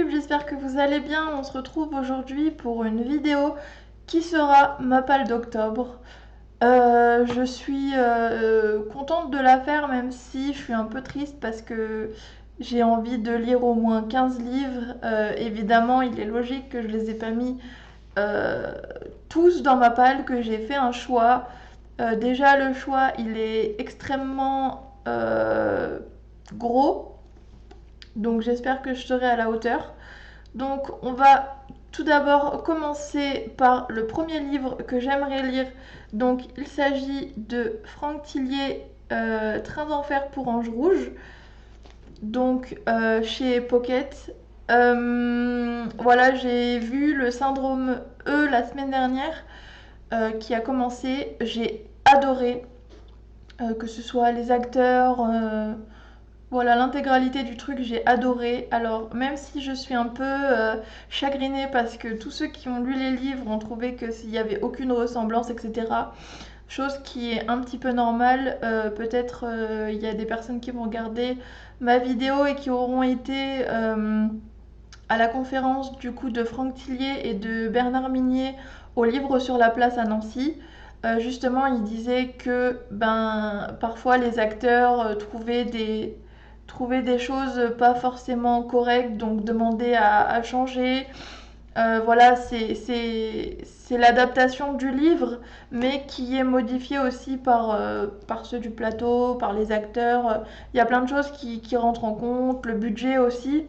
YouTube, j'espère que vous allez bien. On se retrouve aujourd'hui pour une vidéo qui sera ma palle d'octobre. Je suis contente de la faire même si je suis un peu triste parce que j'ai envie de lire au moins 15 livres. Évidemment, il est logique que je les ai pas mis euh, tous dans ma palle, que j'ai fait un choix. Déjà, le choix, il est extrêmement gros, donc j'espère que je serai à la hauteur. Donc on va tout d'abord commencer par le premier livre que j'aimerais lire. Donc il s'agit de Franck Tillier, Train d'enfer pour Ange Rouge, donc chez Pocket. Voilà, j'ai vu le syndrome E la semaine dernière qui a commencé. J'ai adoré, que ce soit les acteurs, voilà, l'intégralité du truc, j'ai adoré. Alors, même si je suis un peu chagrinée parce que tous ceux qui ont lu les livres ont trouvé que s'il n'y avait aucune ressemblance, etc. Chose qui est un petit peu normale. Peut-être il y a des personnes qui vont regarder ma vidéo et qui auront été à la conférence du coup de Franck Tillier et de Bernard Minier au livre sur la place à Nancy. Justement, il disait que parfois les acteurs trouvaient des choses pas forcément correctes, donc demandaient à changer. Voilà, c'est l'adaptation du livre, mais qui est modifiée aussi par ceux du plateau, par les acteurs. Il y a plein de choses qui rentrent en compte, le budget aussi.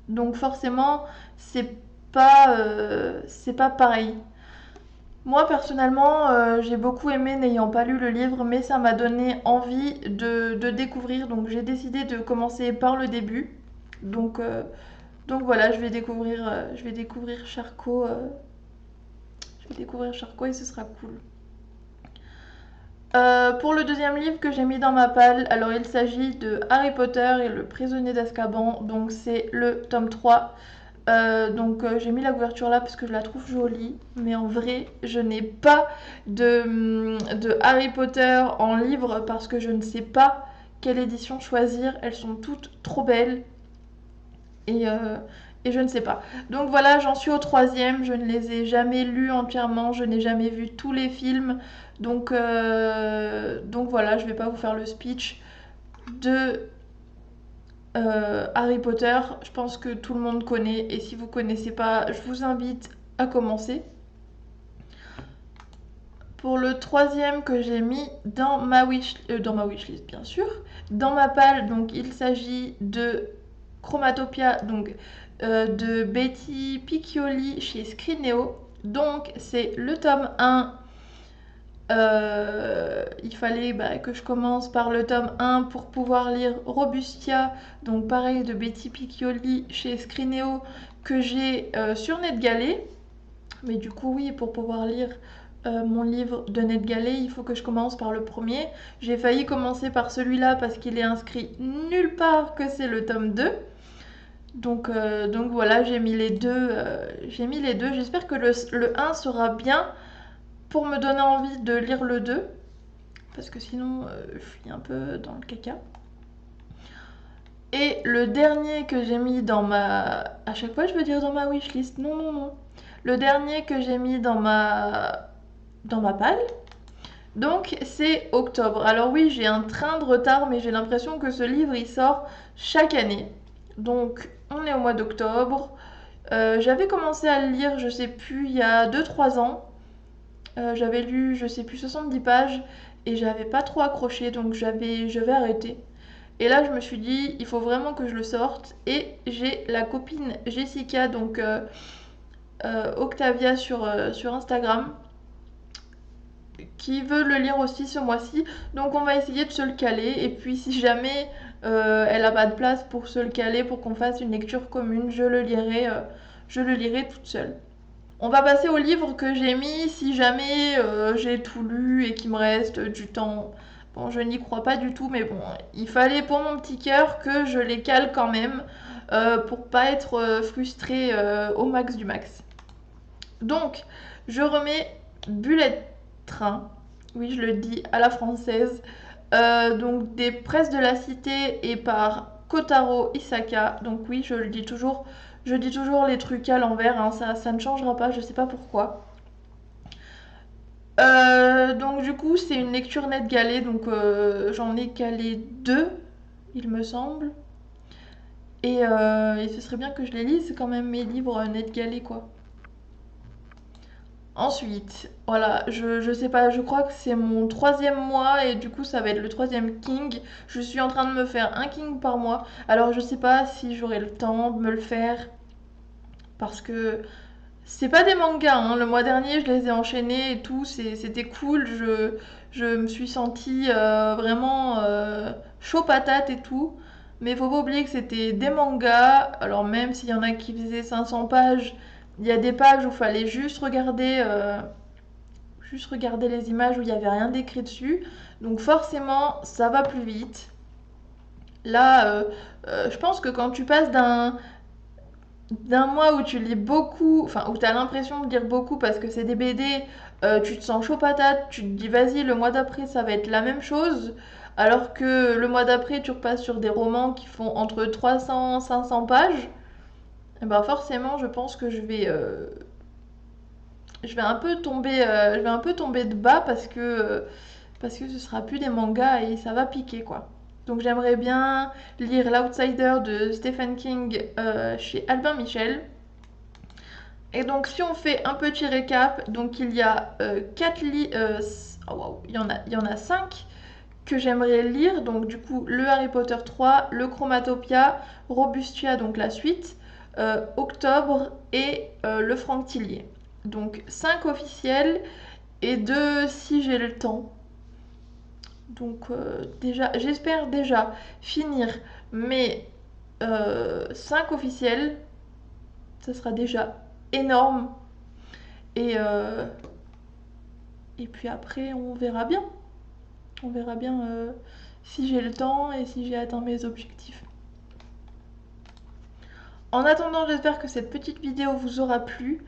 Donc forcément, c'est pas pareil. Moi personnellement, j'ai beaucoup aimé n'ayant pas lu le livre, mais ça m'a donné envie de découvrir. Donc j'ai décidé de commencer par le début. Donc, euh, donc voilà, je vais découvrir Charcot. Je vais découvrir Charcot et ce sera cool. Pour le deuxième livre que j'ai mis dans ma palle, alors il s'agit de Harry Potter et le prisonnier d'Azkaban. Donc c'est le tome 3. J'ai mis la couverture là parce que je la trouve jolie, mais en vrai je n'ai pas de Harry Potter en livre parce que je ne sais pas quelle édition choisir. Elles sont toutes trop belles et, euh, et je ne sais pas. Donc voilà, j'en suis au troisième, je ne les ai jamais lus entièrement, je n'ai jamais vu tous les films. Donc voilà, je vais pas vous faire le speech de Harry Potter, je pense que tout le monde connaît et si vous connaissez pas, je vous invite à commencer. Pour le troisième que j'ai mis dans ma wishlist bien sûr, dans ma palle, donc il s'agit de Chromatopia, donc de Betty Piccioli chez Scrineo. Donc c'est le tome 1. Il fallait que je commence par le tome 1 pour pouvoir lire Robustia, donc pareil de Betty Piccioli chez Scrineo, que j'ai sur NetGalley. Mais du coup, oui, pour pouvoir lire mon livre de NetGalley, il faut que je commence par le premier. J'ai failli commencer par celui-là parce qu'il est inscrit nulle part que c'est le tome 2. Donc voilà, j'ai mis les deux. J'espère que le 1 sera bien pour me donner envie de lire le 2 parce que sinon je suis un peu dans le caca. Et le dernier que j'ai mis dans ma... À chaque fois je veux dire dans ma wishlist, non non non. Le dernier que j'ai mis dans ma palle, donc c'est octobre. Alors oui, j'ai un train de retard, mais j'ai l'impression que ce livre il sort chaque année. Donc on est au mois d'octobre. J'avais commencé à le lire, je sais plus, il y a 2 3 ans. J'avais lu, je sais plus, 70 pages et j'avais pas trop accroché, donc j'avais arrêté. Et là, je me suis dit, il faut vraiment que je le sorte. Et j'ai la copine Jessica, donc Octavia sur Instagram, qui veut le lire aussi ce mois-ci. Donc on va essayer de se le caler. Et puis si jamais elle a pas de place pour se le caler, pour qu'on fasse une lecture commune, je le lirai toute seule. On va passer au livre que j'ai mis si jamais j'ai tout lu et qu'il me reste du temps. Bon, je n'y crois pas du tout, mais bon, il fallait pour mon petit cœur que je les cale quand même pour pas être frustrée au max du max. Donc, je remets Bullet Train, oui, je le dis à la française, donc des presses de la cité et par Kotaro Isaka. Donc oui, je dis toujours les trucs à l'envers, hein, ça ne changera pas, je sais pas pourquoi. Donc du coup, c'est une lecture NetGalley, donc j'en ai calé 2, il me semble. Et ce serait bien que je les lise quand même, mes livres NetGalley, quoi. Ensuite, voilà, je sais pas, je crois que c'est mon 3e mois et du coup ça va être le 3e King. Je suis en train de me faire un King par mois. Alors je sais pas si j'aurai le temps de me le faire parce que c'est pas des mangas, hein. Le mois dernier je les ai enchaînés et tout, c'était cool. Je me suis sentie vraiment chaud patate et tout. Mais faut pas oublier que c'était des mangas. Alors même s'il y en a qui faisaient 500 pages, il y a des pages où il fallait juste regarder les images où il n'y avait rien d'écrit dessus. Donc forcément, ça va plus vite. Là, je pense que quand tu passes d'un mois où tu lis beaucoup, enfin où tu as l'impression de lire beaucoup parce que c'est des BD, tu te sens chaud patate, tu te dis vas-y, le mois d'après ça va être la même chose, alors que le mois d'après tu repasses sur des romans qui font entre 300 500 pages, et ben forcément je pense que je vais un peu tomber de bas parce que ce sera plus des mangas et ça va piquer quoi. Donc j'aimerais bien lire L'Outsider de Stephen King chez Albin Michel. Et donc si on fait un petit récap, donc il y a 4 livres, oh wow, il y en a 5 que j'aimerais lire. Donc du coup le Harry Potter 3, le Chromatopia, Robustia donc la suite, Octobre et le Franck Tillier. Donc 5 officiels et 2 si j'ai le temps. Donc déjà, j'espère déjà finir mes 5 officiels. Ça sera déjà énorme. Et, euh, et puis après, on verra bien. On verra bien si j'ai le temps et si j'ai atteint mes objectifs. En attendant, j'espère que cette petite vidéo vous aura plu.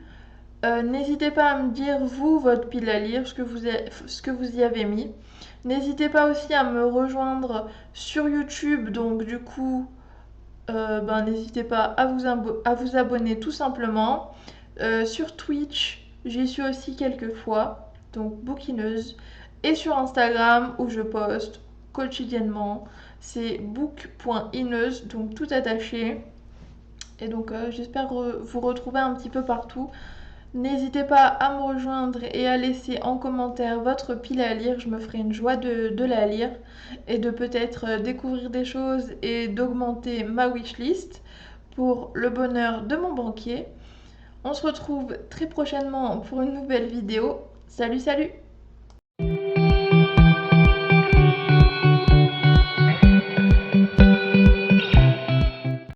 N'hésitez pas à me dire, vous, votre pile à lire, ce que vous y avez mis. N'hésitez pas aussi à me rejoindre sur YouTube, donc du coup, n'hésitez pas à vous abonner tout simplement. Sur Twitch, j'y suis aussi quelques fois, donc bouquineuse. Et sur Instagram, où je poste quotidiennement, c'est book.ineuse, donc tout attaché. Et donc j'espère vous retrouver un petit peu partout. N'hésitez pas à me rejoindre et à laisser en commentaire votre pile à lire, je me ferai une joie de la lire et de peut-être découvrir des choses et d'augmenter ma wishlist pour le bonheur de mon banquier. On se retrouve très prochainement pour une nouvelle vidéo. Salut salut!